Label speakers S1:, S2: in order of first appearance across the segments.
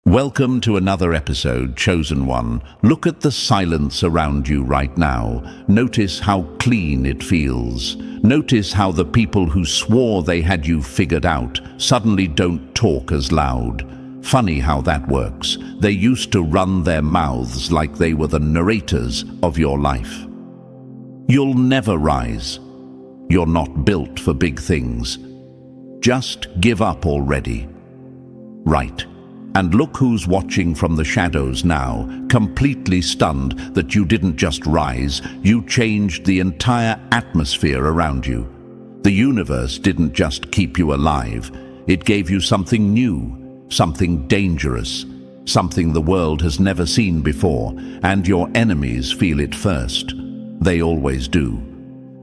S1: Welcome to another episode, Chosen One. Look at the silence around you right now. Notice how clean it feels. Notice how the people who swore they had you figured out suddenly don't talk as loud. Funny how that works. They used to run their mouths like they were the narrators of your life. You'll never rise. You're not built for big things. Just give up already. Right. And look who's watching from the shadows now, completely stunned that you didn't just rise, you changed the entire atmosphere around you. The universe didn't just keep you alive, it gave you something new, something dangerous, something the world has never seen before, and your enemies feel it first. They always do.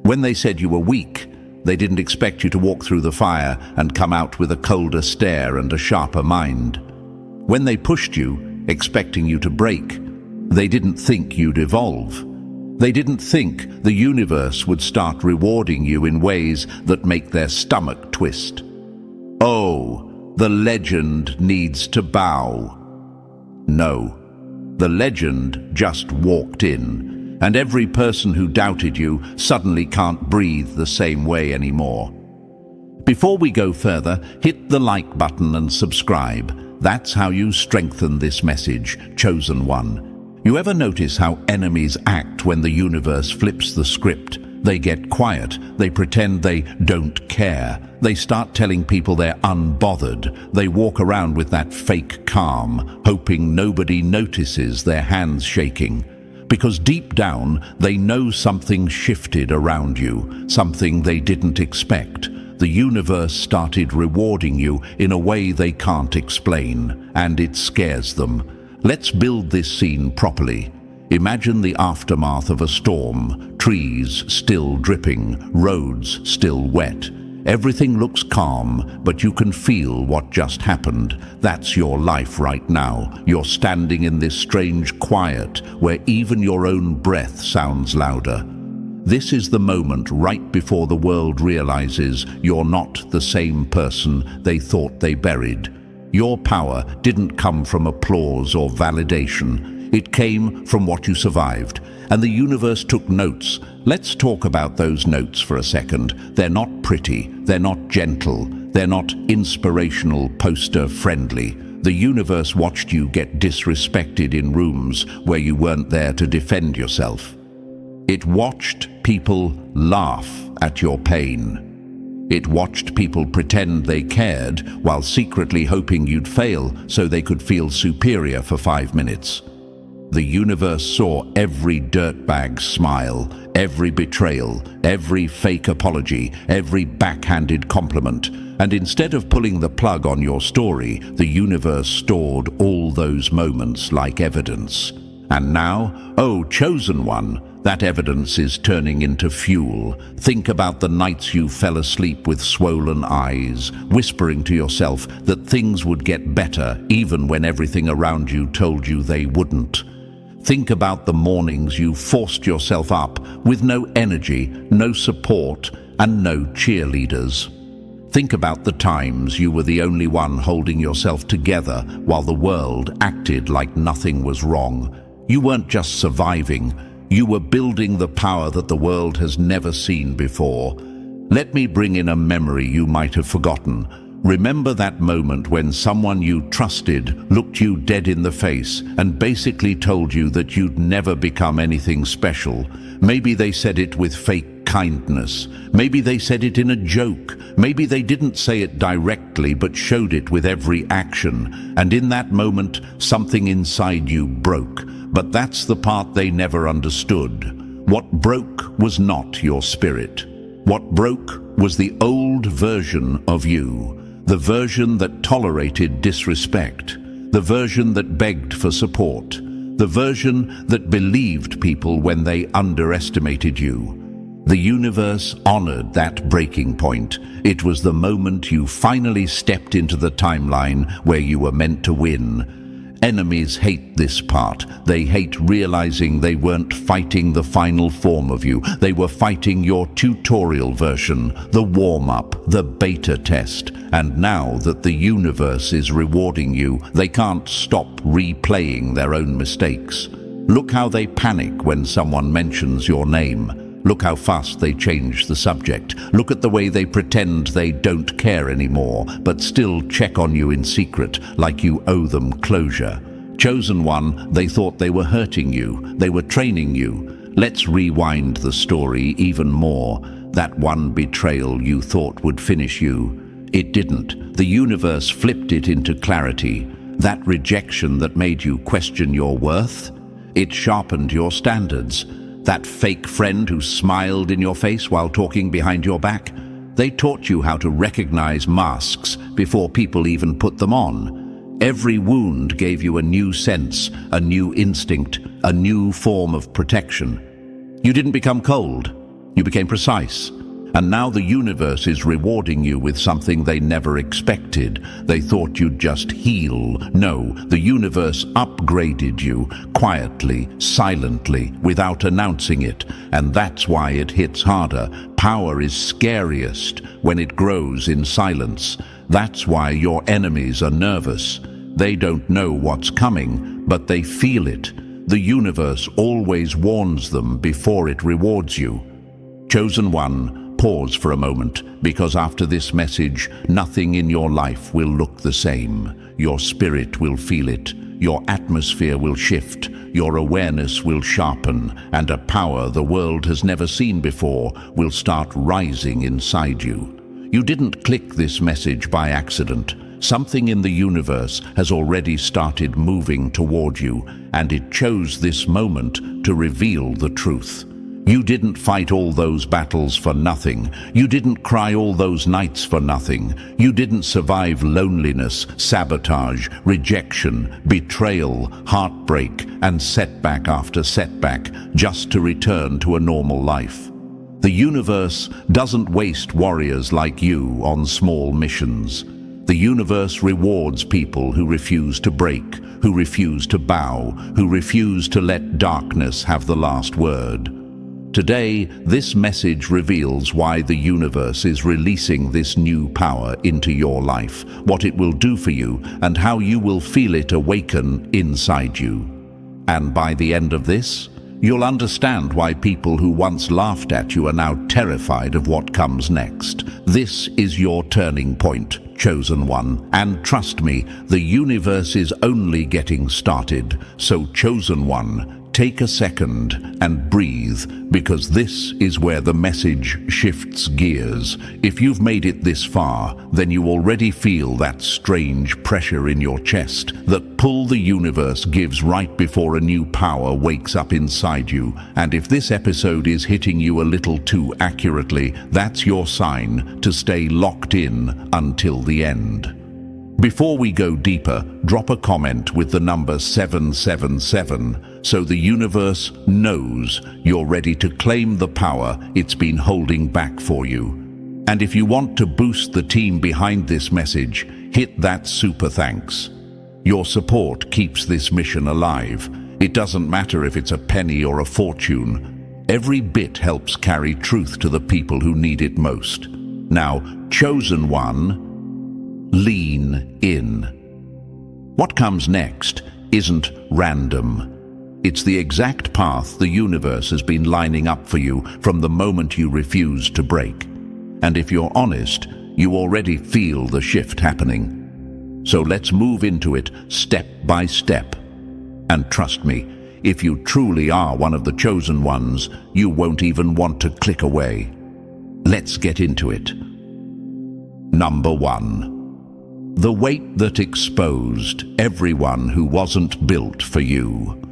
S1: When they said you were weak, they didn't expect you to walk through the fire and come out with a colder stare and a sharper mind. When they pushed you, expecting you to break, they didn't think you'd evolve. They didn't think the universe would start rewarding you in ways that make their stomach twist. Oh, the legend needs to bow. No, the legend just walked in, and every person who doubted you suddenly can't breathe the same way anymore. Before we go further, hit the like button and subscribe. That's how you strengthen this message, Chosen One. You ever notice how enemies act when the universe flips the script? They get quiet, they pretend they don't care. They start telling people they're unbothered. They walk around with that fake calm, hoping nobody notices their hands shaking. Because deep down, they know something shifted around you, something they didn't expect. The universe started rewarding you in a way they can't explain, and it scares them. Let's build this scene properly. Imagine the aftermath of a storm, trees still dripping, roads still wet. Everything looks calm, but you can feel what just happened. That's your life right now. You're standing in this strange quiet where even your own breath sounds louder. This is the moment right before the world realizes you're not the same person they thought they buried. Your power didn't come from applause or validation. It came from what you survived, and the universe took notes. Let's talk about those notes for a second. They're not pretty, they're not gentle, they're not inspirational, poster-friendly. The universe watched you get disrespected in rooms where you weren't there to defend yourself. It watched people laugh at your pain. It watched people pretend they cared while secretly hoping you'd fail so they could feel superior for 5 minutes. The universe saw every dirtbag smile, every betrayal, every fake apology, every backhanded compliment, and instead of pulling the plug on your story, the universe stored all those moments like evidence. And now, oh, Chosen One, that evidence is turning into fuel. Think about the nights you fell asleep with swollen eyes, whispering to yourself that things would get better even when everything around you told you they wouldn't. Think about the mornings you forced yourself up with no energy, no support, and no cheerleaders. Think about the times you were the only one holding yourself together while the world acted like nothing was wrong. You weren't just surviving, you were building the power that the world has never seen before. Let me bring in a memory you might have forgotten. Remember that moment when someone you trusted looked you dead in the face and basically told you that you'd never become anything special. Maybe they said it with fake kindness. Maybe they said it in a joke. Maybe they didn't say it directly but showed it with every action. And in that moment, something inside you broke. But that's the part they never understood. What broke was not your spirit. What broke was the old version of you. The version that tolerated disrespect. The version that begged for support. The version that believed people when they underestimated you. The universe honored that breaking point. It was the moment you finally stepped into the timeline where you were meant to win. Enemies hate this part. They hate realizing they weren't fighting the final form of you. They were fighting your tutorial version, the warm-up, the beta test. And now that the universe is rewarding you, they can't stop replaying their own mistakes. Look how they panic when someone mentions your name. Look how fast they change the subject. Look at the way they pretend they don't care anymore, but still check on you in secret, like you owe them closure. Chosen One, they thought they were hurting you. They were training you. Let's rewind the story even more. That one betrayal you thought would finish you, it didn't. The universe flipped it into clarity. That rejection that made you question your worth, it sharpened your standards. That fake friend who smiled in your face while talking behind your back, they taught you how to recognize masks before people even put them on. Every wound gave you a new sense, a new instinct, a new form of protection. You didn't become cold, you became precise. And now the universe is rewarding you with something they never expected. They thought you'd just heal. No, the universe upgraded you, quietly, silently, without announcing it. And that's why it hits harder. Power is scariest when it grows in silence. That's why your enemies are nervous. They don't know what's coming, but they feel it. The universe always warns them before it rewards you. Chosen One, pause for a moment, because after this message, nothing in your life will look the same. Your spirit will feel it. Your atmosphere will shift. Your awareness will sharpen, and a power the world has never seen before will start rising inside you. You didn't click this message by accident. Something in the universe has already started moving toward you, and it chose this moment to reveal the truth. You didn't fight all those battles for nothing. You didn't cry all those nights for nothing. You didn't survive loneliness, sabotage, rejection, betrayal, heartbreak, and setback after setback just to return to a normal life. The universe doesn't waste warriors like you on small missions. The universe rewards people who refuse to break, who refuse to bow, who refuse to let darkness have the last word. Today, this message reveals why the universe is releasing this new power into your life, what it will do for you, and how you will feel it awaken inside you. And by the end of this, you'll understand why people who once laughed at you are now terrified of what comes next. This is your turning point, Chosen One. And trust me, the universe is only getting started. So, Chosen One, take a second and breathe, because this is where the message shifts gears. If you've made it this far, then you already feel that strange pressure in your chest, that pull the universe gives right before a new power wakes up inside you. And if this episode is hitting you a little too accurately, that's your sign to stay locked in until the end. Before we go deeper, drop a comment with the number 777 so the universe knows you're ready to claim the power it's been holding back for you. And if you want to boost the team behind this message, hit that super thanks. Your support keeps this mission alive. It doesn't matter if it's a penny or a fortune. Every bit helps carry truth to the people who need it most. Now, Chosen One, lean in. What comes next isn't random. It's the exact path the universe has been lining up for you from the moment you refuse to break. And if you're honest, you already feel the shift happening. So let's move into it step by step. And trust me, if you truly are one of the chosen ones, you won't even want to click away. Let's get into it. Number 1. The weight that exposed everyone who wasn't built for you.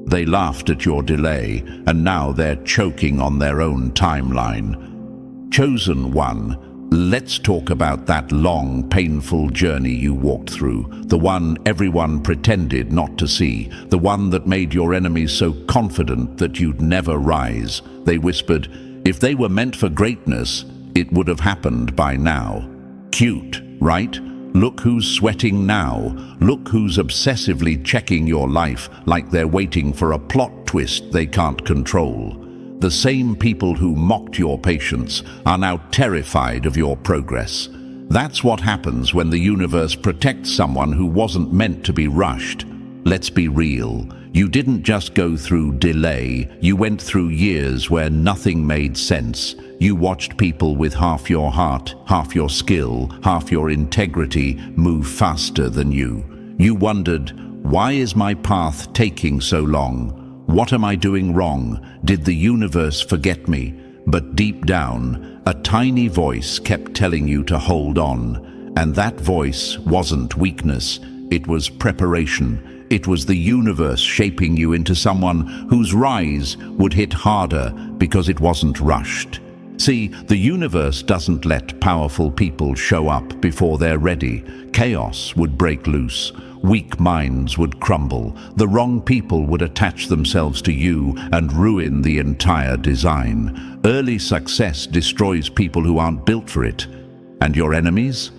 S1: They laughed at your delay, and now they're choking on their own timeline. Chosen One, let's talk about that long, painful journey you walked through, the one everyone pretended not to see, the one that made your enemies so confident that you'd never rise. They whispered, if they were meant for greatness, it would have happened by now. Cute, right? Look who's sweating now. Look who's obsessively checking your life like they're waiting for a plot twist they can't control. The same people who mocked your patience are now terrified of your progress. That's what happens when the universe protects someone who wasn't meant to be rushed. Let's be real. You didn't just go through delay, you went through years where nothing made sense. You watched people with half your heart, half your skill, half your integrity move faster than you. You wondered, why is my path taking so long? What am I doing wrong? Did the universe forget me? But deep down, a tiny voice kept telling you to hold on. And that voice wasn't weakness, it was preparation. It was the universe shaping you into someone whose rise would hit harder because it wasn't rushed. See, the universe doesn't let powerful people show up before they're ready. Chaos would break loose. Weak minds would crumble. The wrong people would attach themselves to you and ruin the entire design. Early success destroys people who aren't built for it. And your enemies?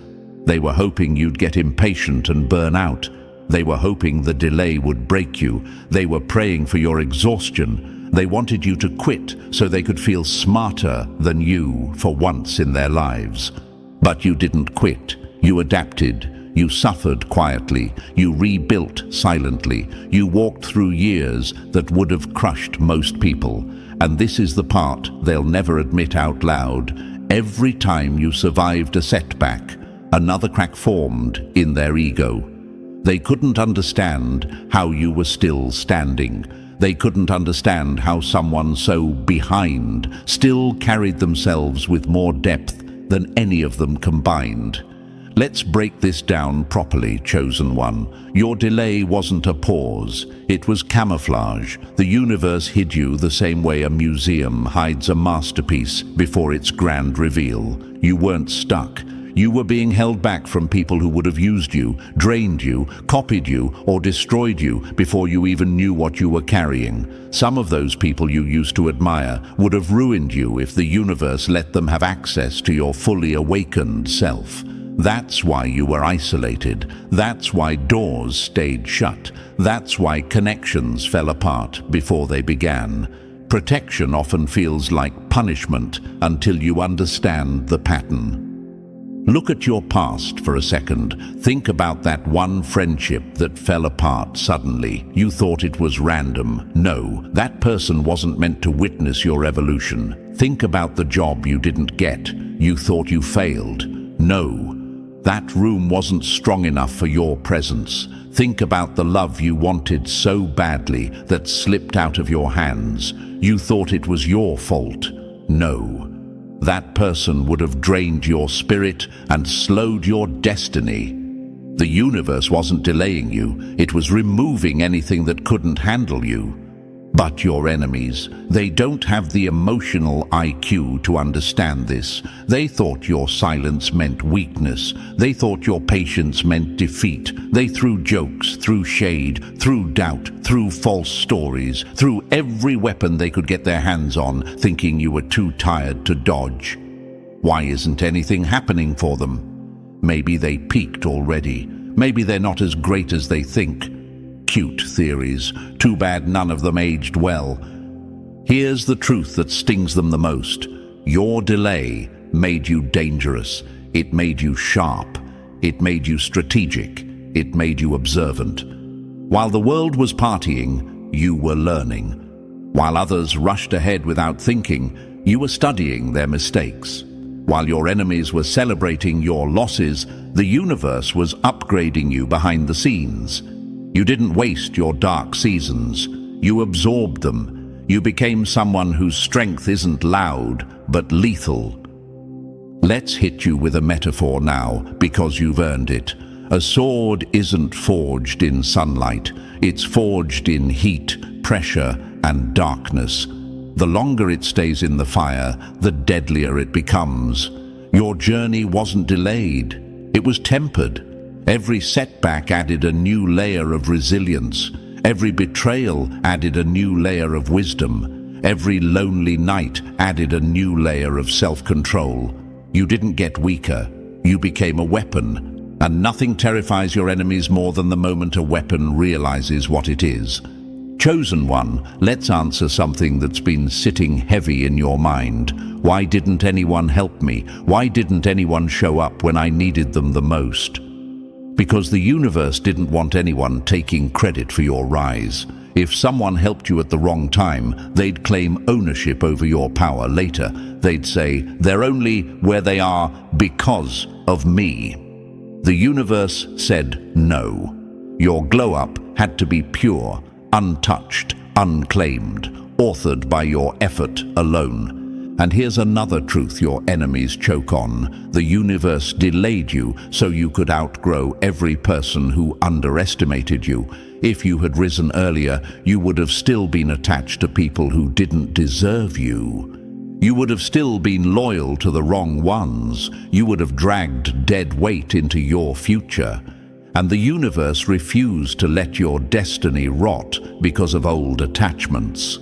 S1: They were hoping you'd get impatient and burn out. They were hoping the delay would break you. They were praying for your exhaustion. They wanted you to quit so they could feel smarter than you for once in their lives. But you didn't quit. You adapted. You suffered quietly. You rebuilt silently. You walked through years that would have crushed most people. And this is the part they'll never admit out loud. Every time you survived a setback, another crack formed in their ego. They couldn't understand how you were still standing. They couldn't understand how someone so behind still carried themselves with more depth than any of them combined. Let's break this down properly, chosen one. Your delay wasn't a pause. It was camouflage. The universe hid you the same way a museum hides a masterpiece before its grand reveal. You weren't stuck. You were being held back from people who would have used you, drained you, copied you, or destroyed you before you even knew what you were carrying. Some of those people you used to admire would have ruined you if the universe let them have access to your fully awakened self. That's why you were isolated. That's why doors stayed shut. That's why connections fell apart before they began. Protection often feels like punishment until you understand the pattern. Look at your past for a second. Think about that one friendship that fell apart suddenly. You thought it was random. No, that person wasn't meant to witness your evolution. Think about the job you didn't get. You thought you failed. No, that room wasn't strong enough for your presence. Think about the love you wanted so badly that slipped out of your hands. You thought it was your fault. No. That person would have drained your spirit and slowed your destiny. The universe wasn't delaying you, it was removing anything that couldn't handle you. But your enemies, they don't have the emotional IQ to understand this. They thought your silence meant weakness. They thought your patience meant defeat. They threw jokes, threw shade, threw doubt, threw false stories, threw every weapon they could get their hands on, thinking you were too tired to dodge. Why isn't anything happening for them? Maybe they peaked already. Maybe they're not as great as they think. Cute theories. Too bad none of them aged well. Here's the truth that stings them the most. Your delay made you dangerous. It made you sharp. It made you strategic. It made you observant. While the world was partying, you were learning. While others rushed ahead without thinking, you were studying their mistakes. While your enemies were celebrating your losses, the universe was upgrading you behind the scenes. You didn't waste your dark seasons. You absorbed them. You became someone whose strength isn't loud, but lethal. Let's hit you with a metaphor now, because you've earned it. A sword isn't forged in sunlight. It's forged in heat, pressure, and darkness. The longer it stays in the fire, the deadlier it becomes. Your journey wasn't delayed. It was tempered. Every setback added a new layer of resilience. Every betrayal added a new layer of wisdom. Every lonely night added a new layer of self-control. You didn't get weaker. You became a weapon. And nothing terrifies your enemies more than the moment a weapon realizes what it is. Chosen one, let's answer something that's been sitting heavy in your mind. Why didn't anyone help me? Why didn't anyone show up when I needed them the most? Because the universe didn't want anyone taking credit for your rise. If someone helped you at the wrong time, they'd claim ownership over your power later. They'd say, they're only where they are because of me. The universe said no. Your glow-up had to be pure, untouched, unclaimed, authored by your effort alone. And here's another truth your enemies choke on. The universe delayed you so you could outgrow every person who underestimated you. If you had risen earlier, you would have still been attached to people who didn't deserve you. You would have still been loyal to the wrong ones. You would have dragged dead weight into your future. And the universe refused to let your destiny rot because of old attachments.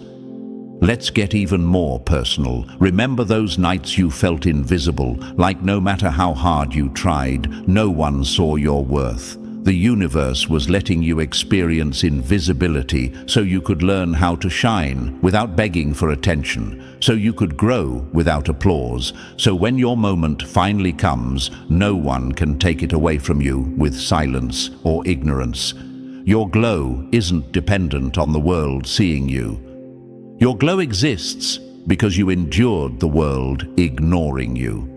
S1: Let's get even more personal. Remember those nights you felt invisible, like no matter how hard you tried, no one saw your worth. The universe was letting you experience invisibility so you could learn how to shine without begging for attention, so you could grow without applause, so when your moment finally comes, no one can take it away from you with silence or ignorance. Your glow isn't dependent on the world seeing you. Your glow exists because you endured the world ignoring you.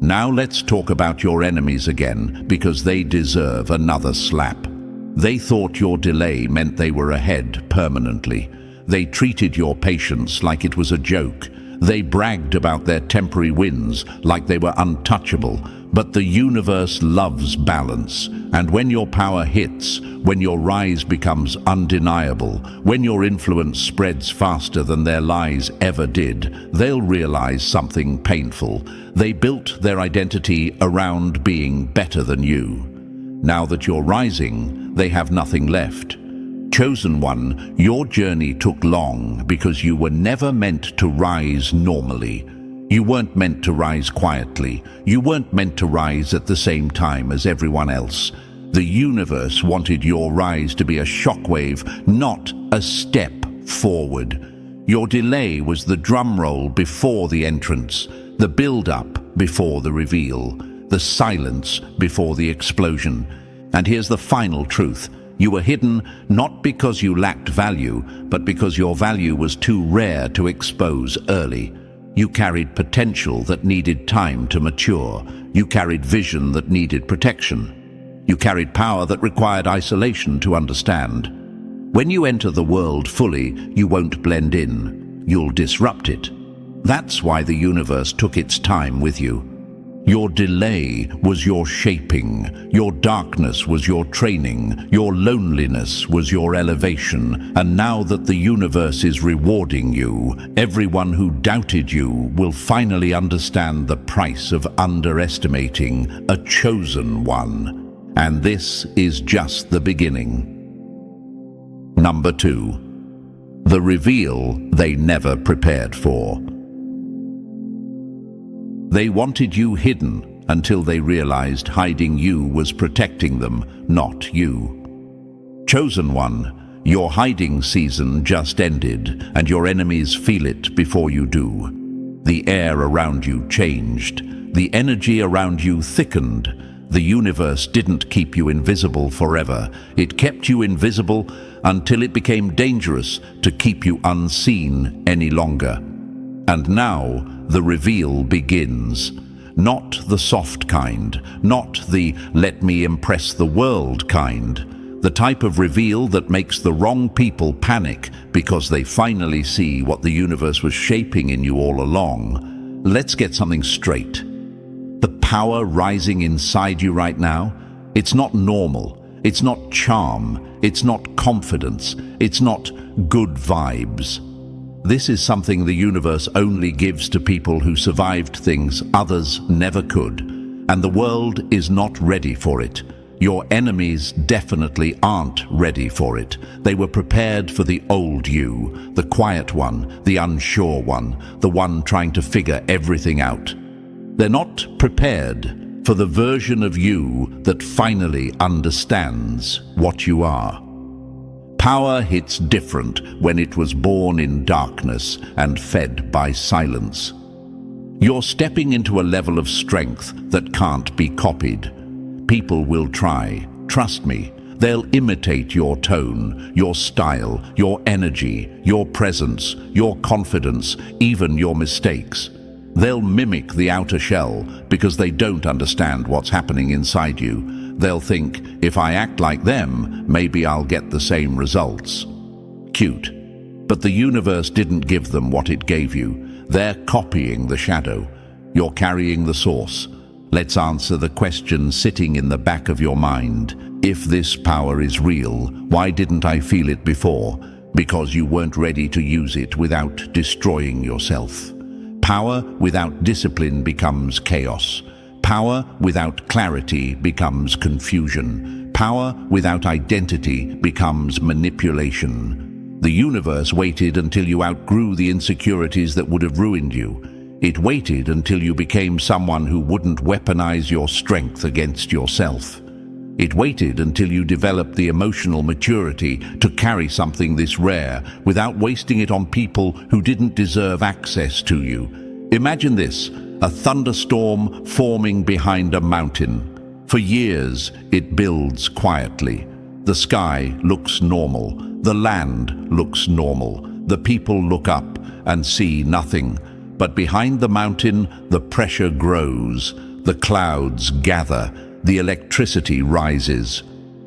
S1: Now let's talk about your enemies again, because they deserve another slap. They thought your delay meant they were ahead permanently. They treated your patience like it was a joke. They bragged about their temporary wins like they were untouchable. But the universe loves balance, and when your power hits, when your rise becomes undeniable, when your influence spreads faster than their lies ever did, they'll realize something painful. They built their identity around being better than you. Now that you're rising, they have nothing left. Chosen one, your journey took long because you were never meant to rise normally. You weren't meant to rise quietly. You weren't meant to rise at the same time as everyone else. The universe wanted your rise to be a shockwave, not a step forward. Your delay was the drum roll before the entrance, the build-up before the reveal, the silence before the explosion. And here's the final truth. You were hidden not because you lacked value, but because your value was too rare to expose early. You carried potential that needed time to mature. You carried vision that needed protection. You carried power that required isolation to understand. When you enter the world fully, you won't blend in. You'll disrupt it. That's why the universe took its time with you. Your delay was your shaping, your darkness was your training, your loneliness was your elevation, and now that the universe is rewarding you, everyone who doubted you will finally understand the price of underestimating a chosen one. And this is just the beginning. Number 2. The reveal they never prepared for. They wanted you hidden until they realized hiding you was protecting them, not you. Chosen one, your hiding season just ended, and your enemies feel it before you do. The air around you changed. The energy around you thickened. The universe didn't keep you invisible forever. It kept you invisible until it became dangerous to keep you unseen any longer. And now, the reveal begins. Not the soft kind, not the let me impress the world kind. The type of reveal that makes the wrong people panic because they finally see what the universe was shaping in you all along. Let's get something straight. The power rising inside you right now, it's not normal. It's not charm. It's not confidence. It's not good vibes. This is something the universe only gives to people who survived things others never could. And the world is not ready for it. Your enemies definitely aren't ready for it. They were prepared for the old you, the quiet one, the unsure one, the one trying to figure everything out. They're not prepared for the version of you that finally understands what you are. Power hits different when it was born in darkness and fed by silence. You're stepping into a level of strength that can't be copied. People will try, trust me. They'll imitate your tone, your style, your energy, your presence, your confidence, even your mistakes. They'll mimic the outer shell because they don't understand what's happening inside you. They'll think, if I act like them, maybe I'll get the same results. Cute. But the universe didn't give them what it gave you. They're copying the shadow. You're carrying the source. Let's answer the question sitting in the back of your mind. If this power is real, why didn't I feel it before? Because you weren't ready to use it without destroying yourself. Power without discipline becomes chaos. Power without clarity becomes confusion. Power without identity becomes manipulation. The universe waited until you outgrew the insecurities that would have ruined you. It waited until you became someone who wouldn't weaponize your strength against yourself. It waited until you developed the emotional maturity to carry something this rare without wasting it on people who didn't deserve access to you. Imagine this, a thunderstorm forming behind a mountain. For years, it builds quietly. The sky looks normal. The land looks normal. The people look up and see nothing. But behind the mountain, the pressure grows. The clouds gather. The electricity rises.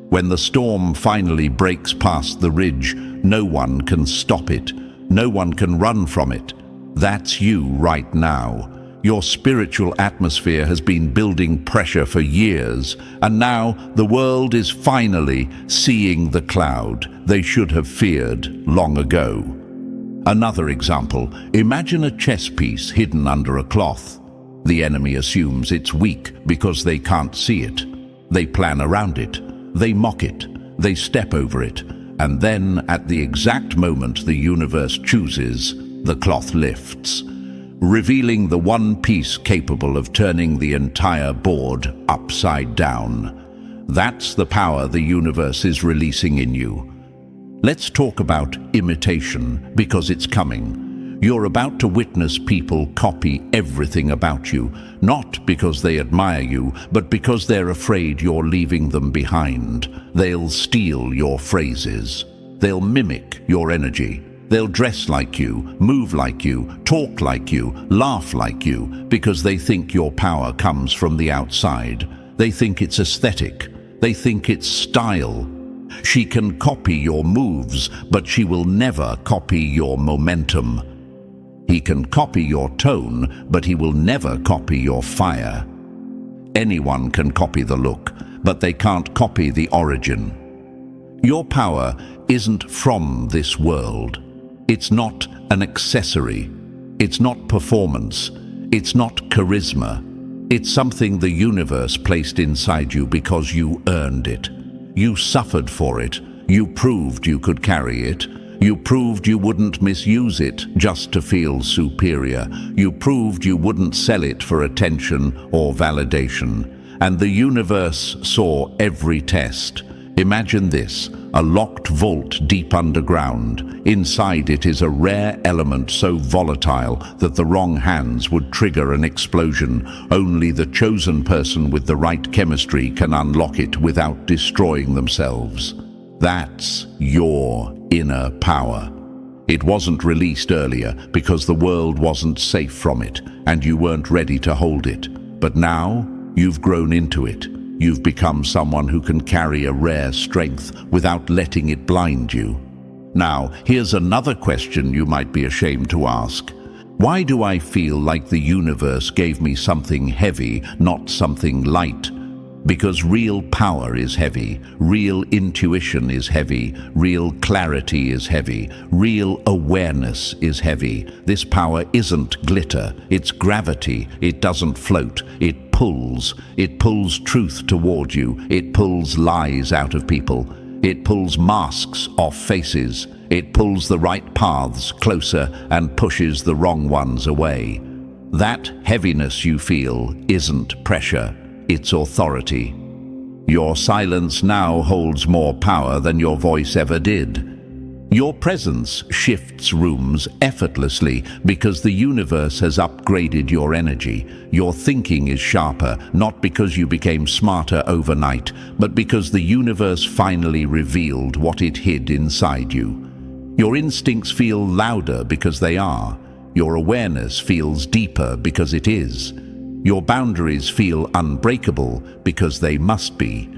S1: When the storm finally breaks past the ridge, no one can stop it. No one can run from it. That's you right now. Your spiritual atmosphere has been building pressure for years, and now the world is finally seeing the cloud they should have feared long ago. Another example, imagine a chess piece hidden under a cloth. The enemy assumes it's weak because they can't see it. They plan around it. They mock it. They step over it. And then, at the exact moment the universe chooses, the cloth lifts, revealing the one piece capable of turning the entire board upside down. That's the power the universe is releasing in you. Let's talk about imitation, because it's coming. You're about to witness people copy everything about you, not because they admire you, but because they're afraid you're leaving them behind. They'll steal your phrases. They'll mimic your energy. They'll dress like you, move like you, talk like you, laugh like you, because they think your power comes from the outside. They think it's aesthetic. They think it's style. She can copy your moves, but she will never copy your momentum. He can copy your tone, but he will never copy your fire. Anyone can copy the look, but they can't copy the origin. Your power isn't from this world. It's not an accessory. It's not performance. It's not charisma. It's something the universe placed inside you because you earned it. You suffered for it. You proved you could carry it. You proved you wouldn't misuse it just to feel superior. You proved you wouldn't sell it for attention or validation. And the universe saw every test. Imagine this, a locked vault deep underground. Inside it is a rare element so volatile that the wrong hands would trigger an explosion. Only the chosen person with the right chemistry can unlock it without destroying themselves. That's your inner power. It wasn't released earlier because the world wasn't safe from it and you weren't ready to hold it. But now you've grown into it. You've become someone who can carry a rare strength without letting it blind you. Now, here's another question you might be ashamed to ask. Why do I feel like the universe gave me something heavy, not something light? Because real power is heavy, real intuition is heavy, real clarity is heavy, real awareness is heavy. This power isn't glitter, it's gravity. It doesn't float, it pulls. It pulls truth toward you, it pulls lies out of people. It pulls masks off faces. It pulls the right paths closer and pushes the wrong ones away. That heaviness you feel isn't pressure. its authority. Your silence now holds more power than your voice ever did. Your presence shifts rooms effortlessly because the universe has upgraded your energy. Your thinking is sharper, not because you became smarter overnight, but because the universe finally revealed what it hid inside you. Your instincts feel louder because they are. Your awareness feels deeper because it is. Your boundaries feel unbreakable because they must be.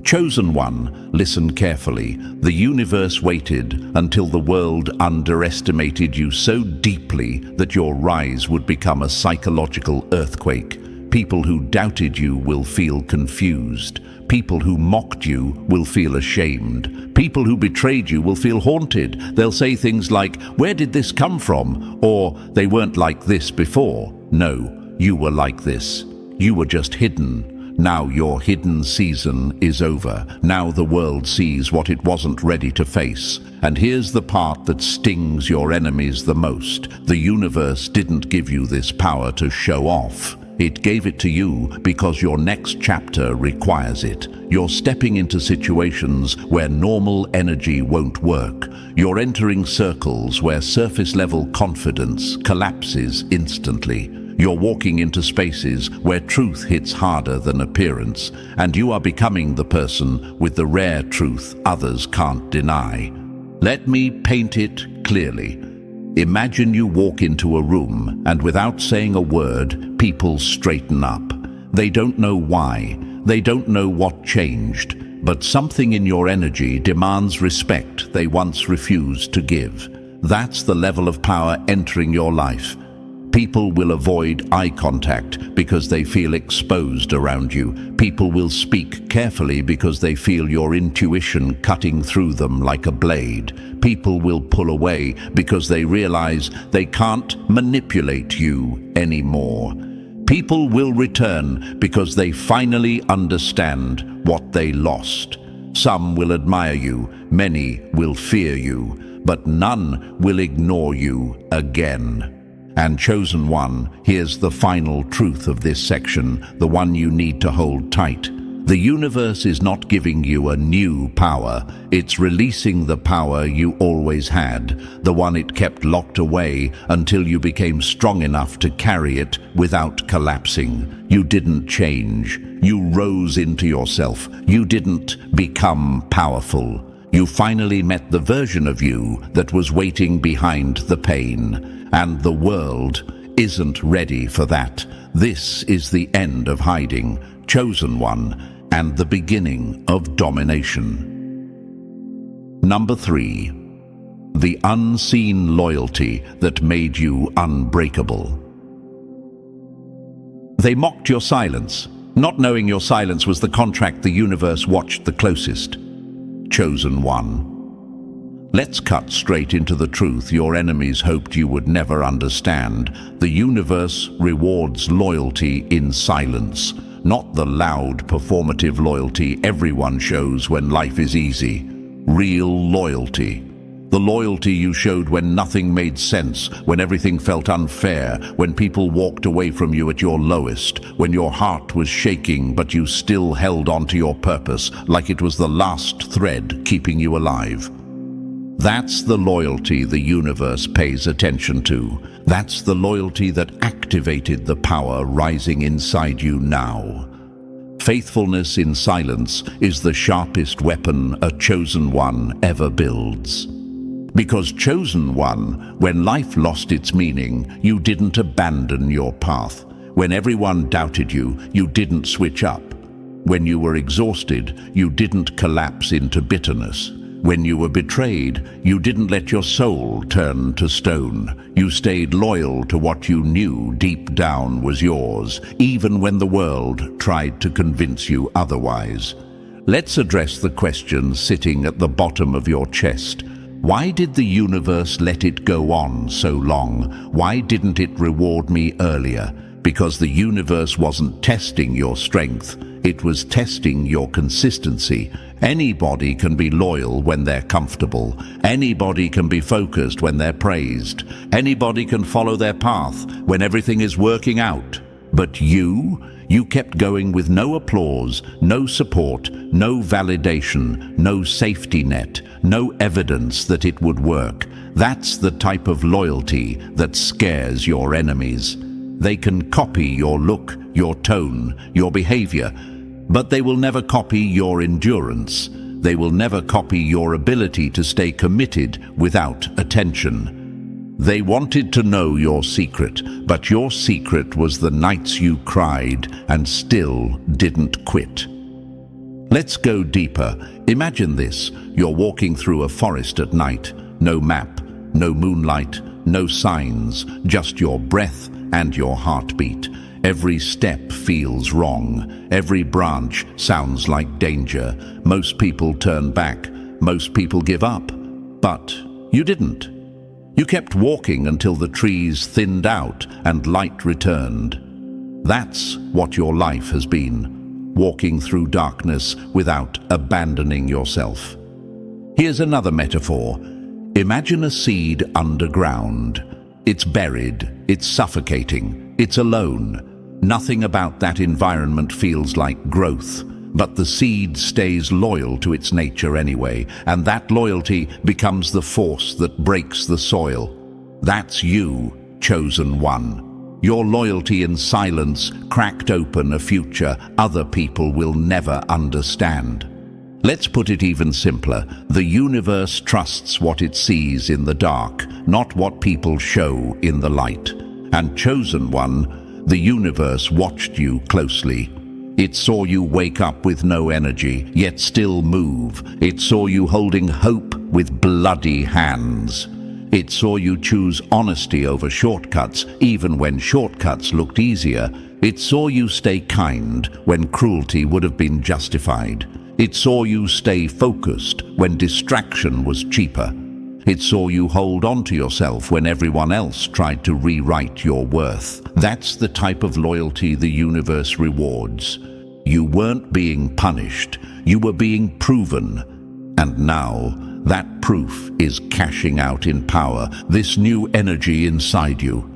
S1: Chosen one, listen carefully. The universe waited until the world underestimated you so deeply that your rise would become a psychological earthquake. People who doubted you will feel confused. People who mocked you will feel ashamed. People who betrayed you will feel haunted. They'll say things like, "Where did this come from?" Or, "They weren't like this before." No, you were like this. You were just hidden. Now your hidden season is over. Now the world sees what it wasn't ready to face. And here's the part that stings your enemies the most. The universe didn't give you this power to show off. It gave it to you because your next chapter requires it. You're stepping into situations where normal energy won't work. You're entering circles where surface-level confidence collapses instantly. You're walking into spaces where truth hits harder than appearance, and you are becoming the person with the rare truth others can't deny. Let me paint it clearly. Imagine you walk into a room, and without saying a word, people straighten up. They don't know why. They don't know what changed, but something in your energy demands respect they once refused to give. That's the level of power entering your life. People will avoid eye contact because they feel exposed around you. People will speak carefully because they feel your intuition cutting through them like a blade. People will pull away because they realize they can't manipulate you anymore. People will return because they finally understand what they lost. Some will admire you, many will fear you, but none will ignore you again. And chosen one, here's the final truth of this section, the one you need to hold tight. The universe is not giving you a new power. It's releasing the power you always had, the one it kept locked away until you became strong enough to carry it without collapsing. You didn't change. You rose into yourself. You didn't become powerful. You finally met the version of you that was waiting behind the pain. And the world isn't ready for that. This is the end of hiding, chosen one, and the beginning of domination. Number 3. The unseen loyalty that made you unbreakable. They mocked your silence, not knowing your silence was the contract the universe watched the closest. Chosen one. Let's cut straight into the truth your enemies hoped you would never understand. The universe rewards loyalty in silence, not the loud, performative loyalty everyone shows when life is easy. Real loyalty. The loyalty you showed when nothing made sense, when everything felt unfair, when people walked away from you at your lowest, when your heart was shaking but you still held on to your purpose like it was the last thread keeping you alive. That's the loyalty the universe pays attention to. That's the loyalty that activated the power rising inside you now. Faithfulness in silence is the sharpest weapon a chosen one ever builds. Because chosen one, when life lost its meaning, you didn't abandon your path. When everyone doubted you, you didn't switch up. When you were exhausted, you didn't collapse into bitterness. When you were betrayed, you didn't let your soul turn to stone. You stayed loyal to what you knew deep down was yours, even when the world tried to convince you otherwise. Let's address the question sitting at the bottom of your chest. Why did the universe let it go on so long? Why didn't it reward me earlier? Because the universe wasn't testing your strength. It was testing your consistency. Anybody can be loyal when they're comfortable. Anybody can be focused when they're praised. Anybody can follow their path when everything is working out. But you You kept going with no applause, no support, no validation, no safety net, no evidence that it would work. That's the type of loyalty that scares your enemies. They can copy your look, your tone, your behavior, but they will never copy your endurance. They will never copy your ability to stay committed without attention. They wanted to know your secret, but your secret was the nights you cried and still didn't quit. Let's go deeper. Imagine this. You're walking through a forest at night. No map, no moonlight, no signs, just your breath and your heartbeat. Every step feels wrong. Every branch sounds like danger. Most people turn back. Most people give up. But you didn't. You kept walking until the trees thinned out and light returned. That's what your life has been, walking through darkness without abandoning yourself. Here's another metaphor. Imagine a seed underground. It's buried, it's suffocating, it's alone. Nothing about that environment feels like growth. But the seed stays loyal to its nature anyway, and that loyalty becomes the force that breaks the soil. That's you, chosen one. Your loyalty in silence cracked open a future other people will never understand. Let's put it even simpler. The universe trusts what it sees in the dark, not what people show in the light. And chosen one, the universe watched you closely. It saw you wake up with no energy, yet still move. It saw you holding hope with bloody hands. It saw you choose honesty over shortcuts, even when shortcuts looked easier. It saw you stay kind when cruelty would have been justified. It saw you stay focused when distraction was cheaper. It saw you hold on to yourself when everyone else tried to rewrite your worth. That's the type of loyalty the universe rewards. You weren't being punished, you were being proven. And now, that proof is cashing out in power, this new energy inside you.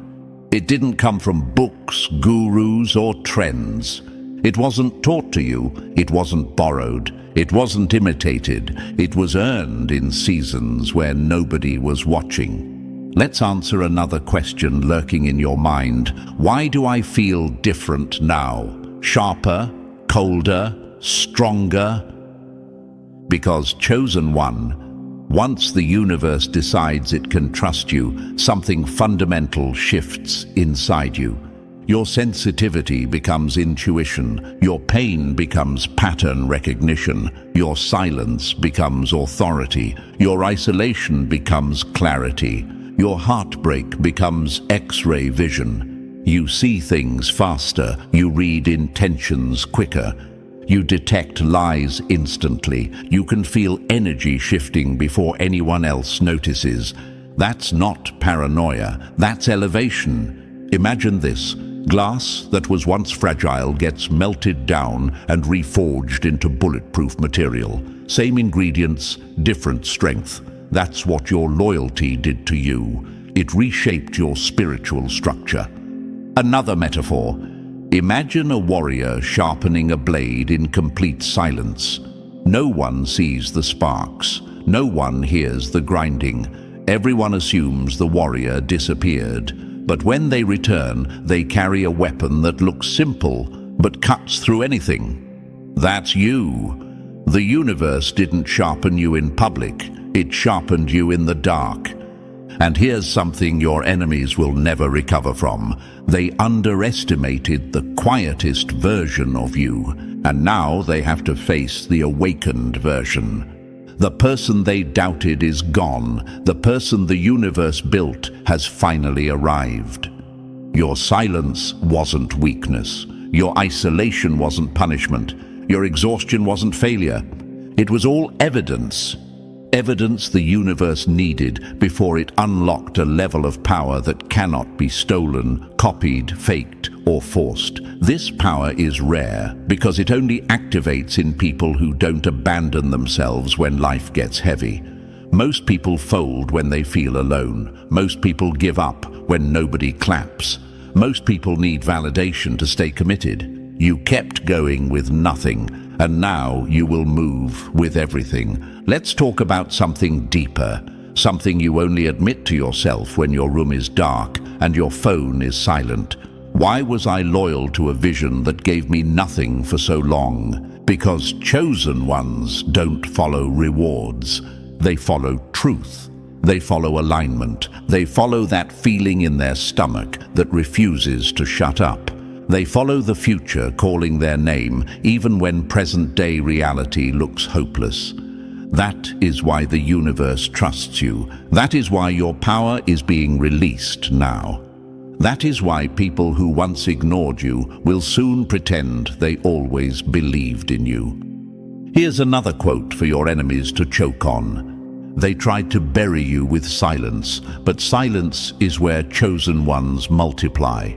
S1: It didn't come from books, gurus, or trends. It wasn't taught to you, it wasn't borrowed. It wasn't imitated, it was earned in seasons where nobody was watching. Let's answer another question lurking in your mind. Why do I feel different now? Sharper, colder, stronger? Because chosen one, once the universe decides it can trust you, something fundamental shifts inside you. Your sensitivity becomes intuition, your pain becomes pattern recognition, your silence becomes authority, your isolation becomes clarity, your heartbreak becomes X-ray vision. You see things faster, you read intentions quicker, you detect lies instantly, you can feel energy shifting before anyone else notices. That's not paranoia, that's elevation. Imagine this. Glass that was once fragile gets melted down and reforged into bulletproof material. Same ingredients, different strength. That's what your loyalty did to you. It reshaped your spiritual structure. Another metaphor. Imagine a warrior sharpening a blade in complete silence. No one sees the sparks. No one hears the grinding. Everyone assumes the warrior disappeared. But when they return, they carry a weapon that looks simple, but cuts through anything. That's you. The universe didn't sharpen you in public, it sharpened you in the dark. And here's something your enemies will never recover from. They underestimated the quietest version of you, and now they have to face the awakened version. The person they doubted is gone. The person the universe built has finally arrived. Your silence wasn't weakness. Your isolation wasn't punishment. Your exhaustion wasn't failure. It was all evidence. Evidence the universe needed before it unlocked a level of power that cannot be stolen, copied, faked, or forced. This power is rare because it only activates in people who don't abandon themselves when life gets heavy. Most people fold when they feel alone. Most people give up when nobody claps. Most people need validation to stay committed. You kept going with nothing, and now you will move with everything. Let's talk about something deeper, something you only admit to yourself when your room is dark and your phone is silent. Why was I loyal to a vision that gave me nothing for so long? Because chosen ones don't follow rewards. They follow truth. They follow alignment. They follow that feeling in their stomach that refuses to shut up. They follow the future calling their name, even when present-day reality looks hopeless. That is why the universe trusts you. That is why your power is being released now. That is why people who once ignored you will soon pretend they always believed in you. Here's another quote for your enemies to choke on. They tried to bury you with silence, but silence is where chosen ones multiply.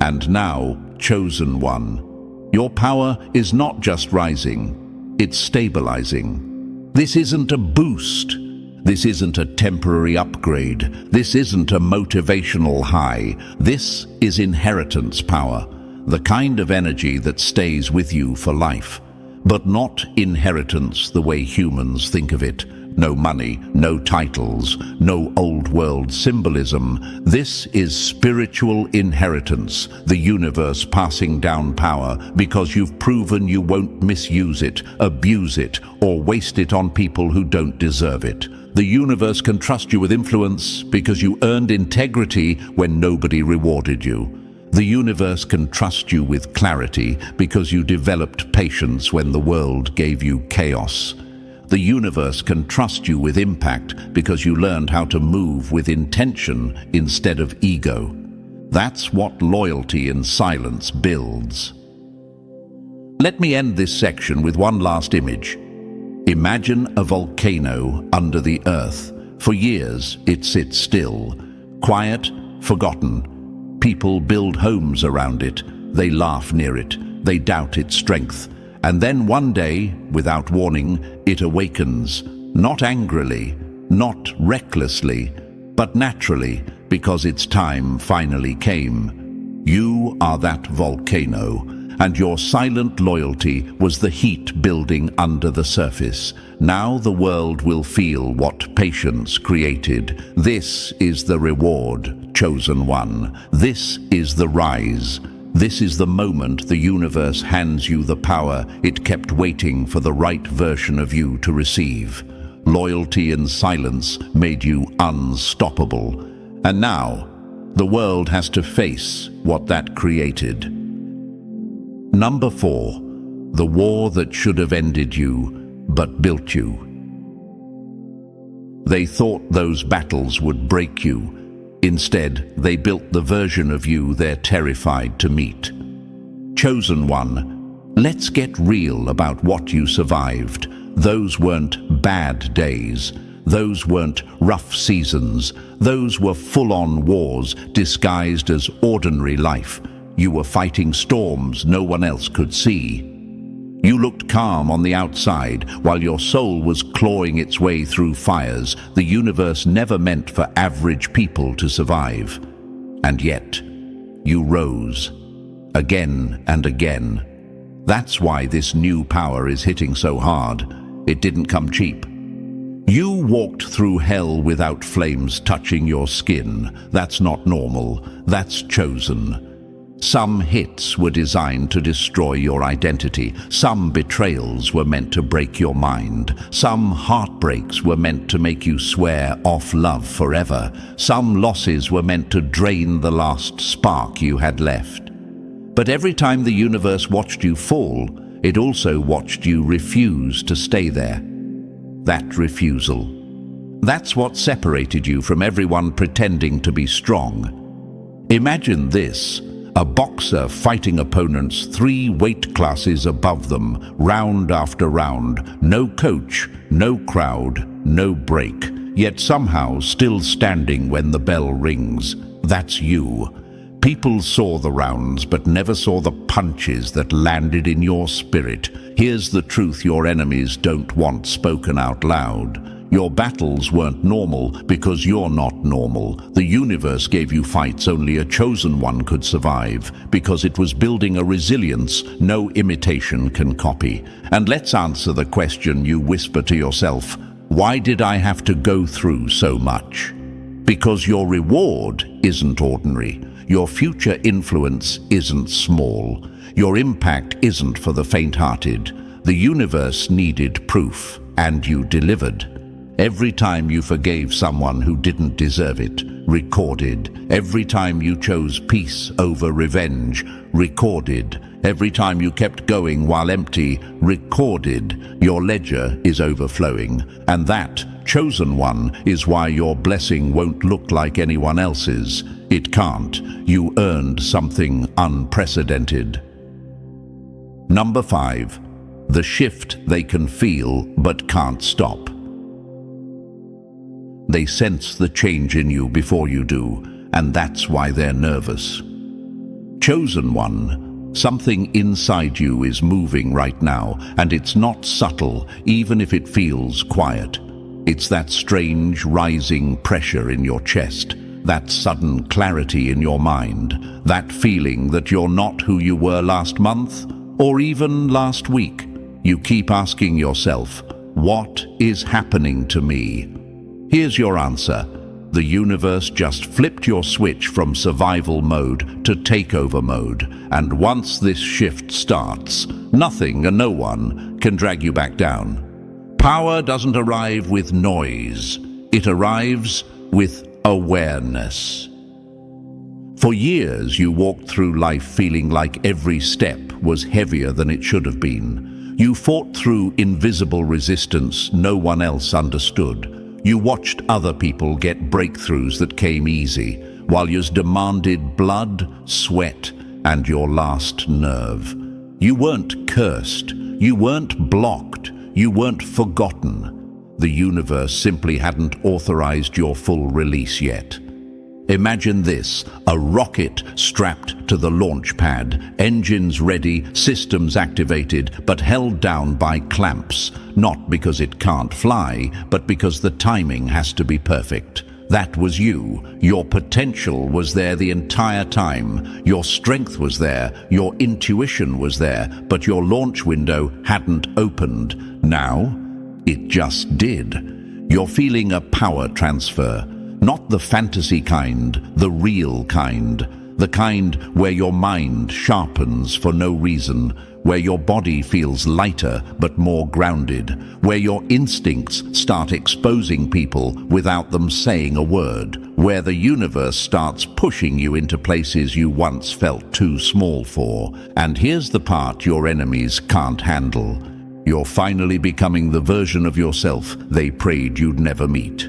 S1: And now, chosen one, your power is not just rising, it's stabilizing. This isn't a boost. This isn't a temporary upgrade. This isn't a motivational high. This is inheritance power, the kind of energy that stays with you for life. But not inheritance the way humans think of it. No money, no titles, no old world symbolism. This is spiritual inheritance, the universe passing down power because you've proven you won't misuse it, abuse it, or waste it on people who don't deserve it. The universe can trust you with influence because you earned integrity when nobody rewarded you. The universe can trust you with clarity because you developed patience when the world gave you chaos. The universe can trust you with impact because you learned how to move with intention instead of ego. That's what loyalty in silence builds. Let me end this section with one last image. Imagine a volcano under the earth. For years, it sits still, quiet, forgotten. People build homes around it. They laugh near it. They doubt its strength. And then one day, without warning, it awakens, not angrily, not recklessly, but naturally, because its time finally came. You are that volcano, and your silent loyalty was the heat building under the surface. Now the world will feel what patience created. This is the reward, chosen one. This is the rise. This is the moment the universe hands you the power it kept waiting for the right version of you to receive. Loyalty in silence made you unstoppable. And now, the world has to face what that created. Number 4, the war that should have ended you, but built you. They thought those battles would break you. Instead, they built the version of you they're terrified to meet. Chosen one, let's get real about what you survived. Those weren't bad days. Those weren't rough seasons. Those were full-on wars disguised as ordinary life. You were fighting storms no one else could see. You looked calm on the outside while your soul was clawing its way through fires the universe never meant for average people to survive. And yet, you rose, again and again. That's why this new power is hitting so hard. It didn't come cheap. You walked through hell without flames touching your skin. That's not normal. That's chosen. Some hits were designed to destroy your identity. Some betrayals were meant to break your mind. Some heartbreaks were meant to make you swear off love forever. Some losses were meant to drain the last spark you had left. But every time the universe watched you fall, it also watched you refuse to stay there. That refusal. That's what separated you from everyone pretending to be strong. Imagine this. A boxer fighting opponents 3 weight classes above them, round after round. No coach, no crowd, no break. Yet somehow still standing when the bell rings. That's you. People saw the rounds, but never saw the punches that landed in your spirit. Here's the truth your enemies don't want spoken out loud. Your battles weren't normal because you're not normal. The universe gave you fights only a chosen one could survive, because it was building a resilience no imitation can copy. And let's answer the question you whisper to yourself: why did I have to go through so much? Because your reward isn't ordinary. Your future influence isn't small. Your impact isn't for the faint-hearted. The universe needed proof, and you delivered. Every time you forgave someone who didn't deserve it, recorded. Every time you chose peace over revenge, recorded. Every time you kept going while empty, recorded. Your ledger is overflowing, and that, chosen one, is why your blessing won't look like anyone else's. It can't. You earned something unprecedented. Number 5. The shift they can feel but can't stop. They sense the change in you before you do, and that's why they're nervous. Chosen one, something inside you is moving right now, and it's not subtle, even if it feels quiet. It's that strange rising pressure in your chest, that sudden clarity in your mind, that feeling that you're not who you were last month, or even last week. You keep asking yourself, what is happening to me? Here's your answer. The universe just flipped your switch from survival mode to takeover mode, and once this shift starts, nothing and no one can drag you back down. Power doesn't arrive with noise. It arrives with awareness. For years, you walked through life feeling like every step was heavier than it should have been. You fought through invisible resistance no one else understood. You watched other people get breakthroughs that came easy, while yours demanded blood, sweat, and your last nerve. You weren't cursed. You weren't blocked. You weren't forgotten. The universe simply hadn't authorized your full release yet. Imagine this: a rocket strapped to the launch pad, engines ready, systems activated, but held down by clamps, not because it can't fly, but because the timing has to be perfect. That was you. Your potential was there the entire time. Your strength was there, your intuition was there, but your launch window hadn't opened. Now, it just did. You're feeling a power transfer. Not the fantasy kind, the real kind. The kind where your mind sharpens for no reason, where your body feels lighter but more grounded, where your instincts start exposing people without them saying a word, where the universe starts pushing you into places you once felt too small for. And here's the part your enemies can't handle. You're finally becoming the version of yourself they prayed you'd never meet.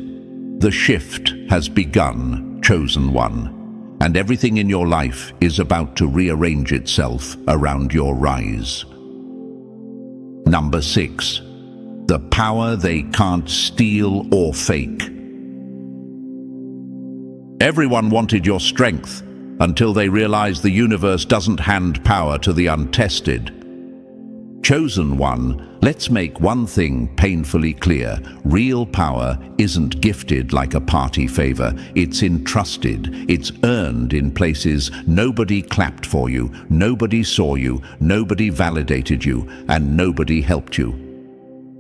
S1: The shift has begun, chosen one, and everything in your life is about to rearrange itself around your rise. Number 6. The power they can't steal or fake. Everyone wanted your strength until they realized the universe doesn't hand power to the untested. Chosen one, let's make one thing painfully clear. Real power isn't gifted like a party favor. It's entrusted. It's earned in places nobody clapped for you, nobody saw you, nobody validated you, and nobody helped you.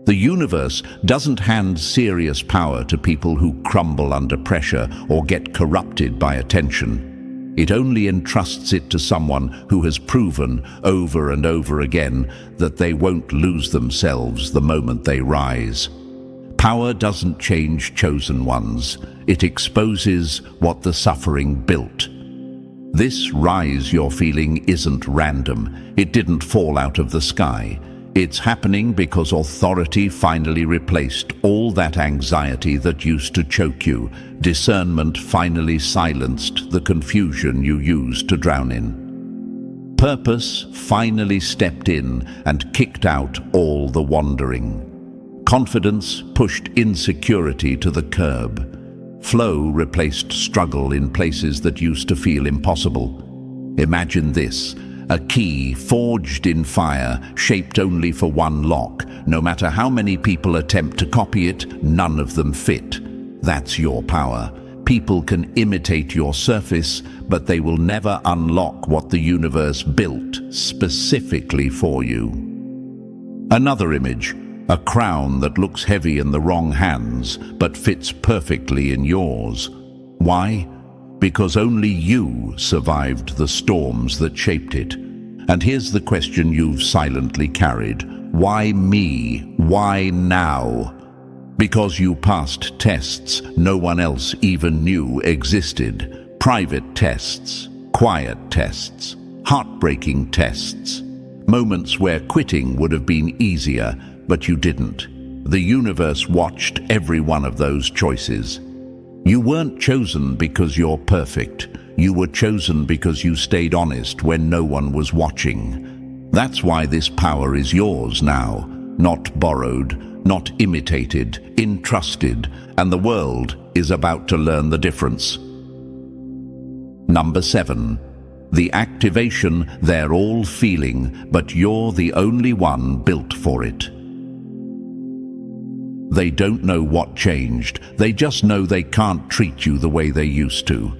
S1: The universe doesn't hand serious power to people who crumble under pressure or get corrupted by attention. It only entrusts it to someone who has proven over and over again that they won't lose themselves the moment they rise. Power doesn't change chosen ones. It exposes what the suffering built. This rise you're feeling isn't random. It didn't fall out of the sky. It's happening because authority finally replaced all that anxiety that used to choke you. Discernment finally silenced the confusion you used to drown in. Purpose finally stepped in and kicked out all the wandering. Confidence pushed insecurity to the curb. Flow replaced struggle in places that used to feel impossible. Imagine this: a key forged in fire, shaped only for one lock. No matter how many people attempt to copy it, none of them fit. That's your power. People can imitate your surface, but they will never unlock what the universe built specifically for you. Another image, a crown that looks heavy in the wrong hands, but fits perfectly in yours. Why? Because only you survived the storms that shaped it. And here's the question you've silently carried. Why me? Why now? Because you passed tests no one else even knew existed. Private tests, quiet tests, heartbreaking tests. Moments where quitting would have been easier, but you didn't. The universe watched every one of those choices. You weren't chosen because you're perfect. You were chosen because you stayed honest when no one was watching. That's why this power is yours now, not borrowed, not imitated, entrusted, and the world is about to learn the difference. Number 7. The activation they're all feeling, but you're the only one built for it. They don't know what changed. They just know they can't treat you the way they used to.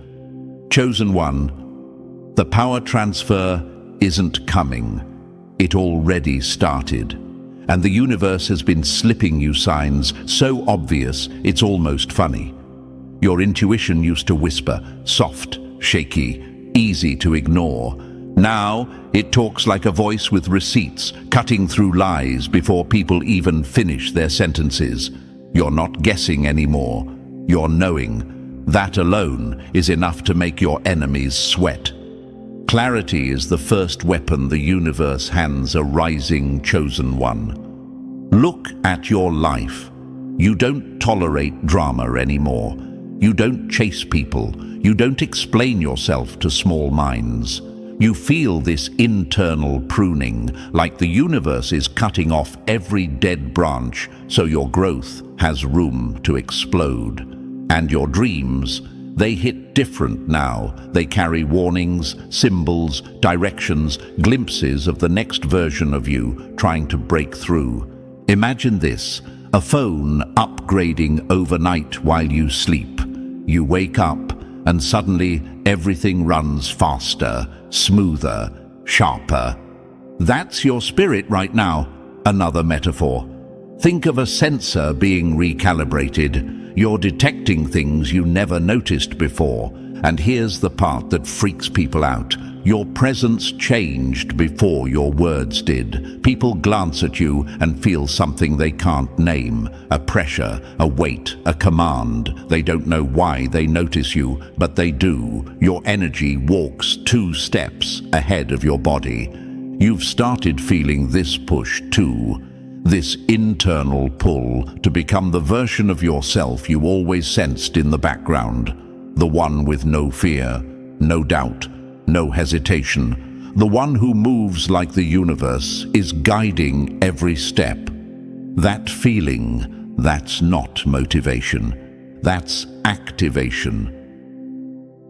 S1: Chosen one, the power transfer isn't coming. It already started. And the universe has been slipping you signs so obvious it's almost funny. Your intuition used to whisper, soft, shaky, easy to ignore. Now it talks like a voice with receipts, cutting through lies before people even finish their sentences. You're not guessing anymore. You're knowing. That alone is enough to make your enemies sweat. Clarity is the first weapon the universe hands a rising chosen one. Look at your life. You don't tolerate drama anymore. You don't chase people. You don't explain yourself to small minds. You feel this internal pruning, like the universe is cutting off every dead branch so your growth has room to explode. And your dreams, they hit different now. They carry warnings, symbols, directions, glimpses of the next version of you trying to break through. Imagine this, a phone upgrading overnight while you sleep. You wake up and suddenly everything runs faster, smoother, sharper. That's your spirit right now. Another metaphor. Think of a sensor being recalibrated. You're detecting things you never noticed before. And here's the part that freaks people out. Your presence changed before your words did. People glance at you and feel something they can't name. A pressure, a weight, a command. They don't know why they notice you, but they do. Your energy walks 2 steps ahead of your body. You've started feeling this push too. This internal pull to become the version of yourself you always sensed in the background. The one with no fear, no doubt, no hesitation. The one who moves like the universe is guiding every step. That feeling, that's not motivation. That's activation.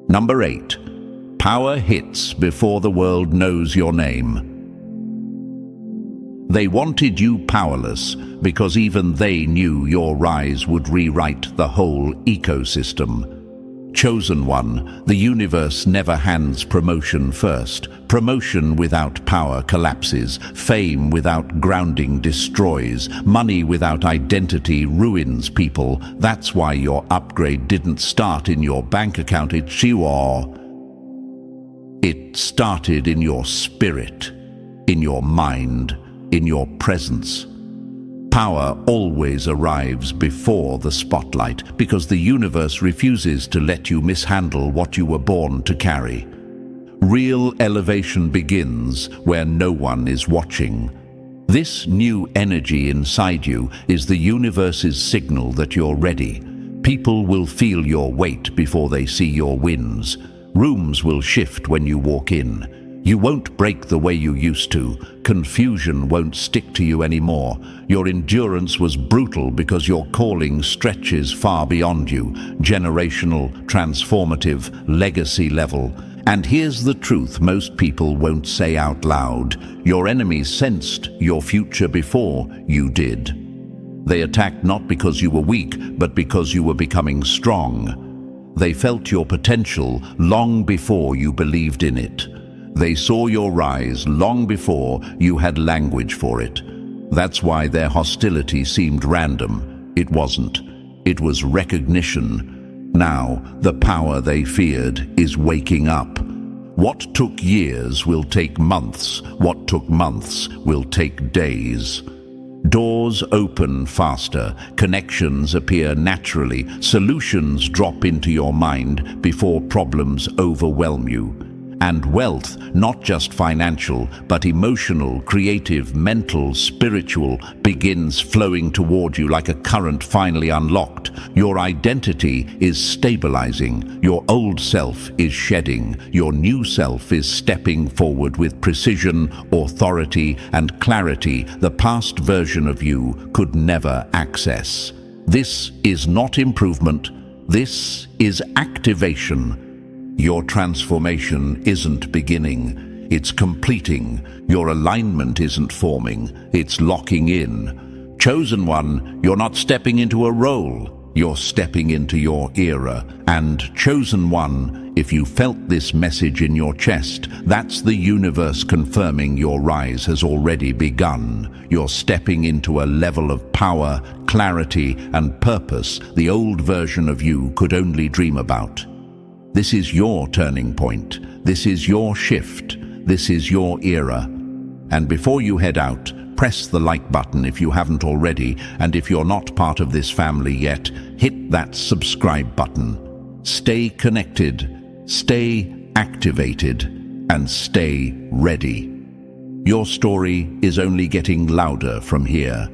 S1: Number 8. Power hits before the world knows your name. They wanted you powerless because even they knew your rise would rewrite the whole ecosystem. Chosen one, the universe never hands promotion first. Promotion without power collapses. Fame without grounding destroys. Money without identity ruins people. That's why your upgrade didn't start in your bank account. It started in your spirit, in your mind, in your presence. Power always arrives before the spotlight because the universe refuses to let you mishandle what you were born to carry. Real elevation begins where no one is watching. This new energy inside you is the universe's signal that you're ready. People will feel your weight before they see your wins. Rooms will shift when you walk in. You won't break the way you used to. Confusion won't stick to you anymore. Your endurance was brutal because your calling stretches far beyond you. Generational, transformative, legacy level. And here's the truth most people won't say out loud. Your enemies sensed your future before you did. They attacked not because you were weak, but because you were becoming strong. They felt your potential long before you believed in it. They saw your rise long before you had language for it. That's why their hostility seemed random. It wasn't. It was recognition. Now, the power they feared is waking up. What took years will take months. What took months will take days. Doors open faster, connections appear naturally, solutions drop into your mind before problems overwhelm you. And wealth, not just financial, but emotional, creative, mental, spiritual, begins flowing toward you like a current finally unlocked. Your identity is stabilizing. Your old self is shedding. Your new self is stepping forward with precision, authority, and clarity the past version of you could never access. This is not improvement. This is activation. Your transformation isn't beginning, it's completing. Your alignment isn't forming, it's locking in. Chosen one, you're not stepping into a role, you're stepping into your era. And chosen one, if you felt this message in your chest, that's the universe confirming your rise has already begun. You're stepping into a level of power, clarity, and purpose the old version of you could only dream about. This is your turning point. This is your shift. This is your era. And before you head out, press the like button if you haven't already, and if you're not part of this family yet, hit that subscribe button. Stay connected, stay activated, and stay ready. Your story is only getting louder from here.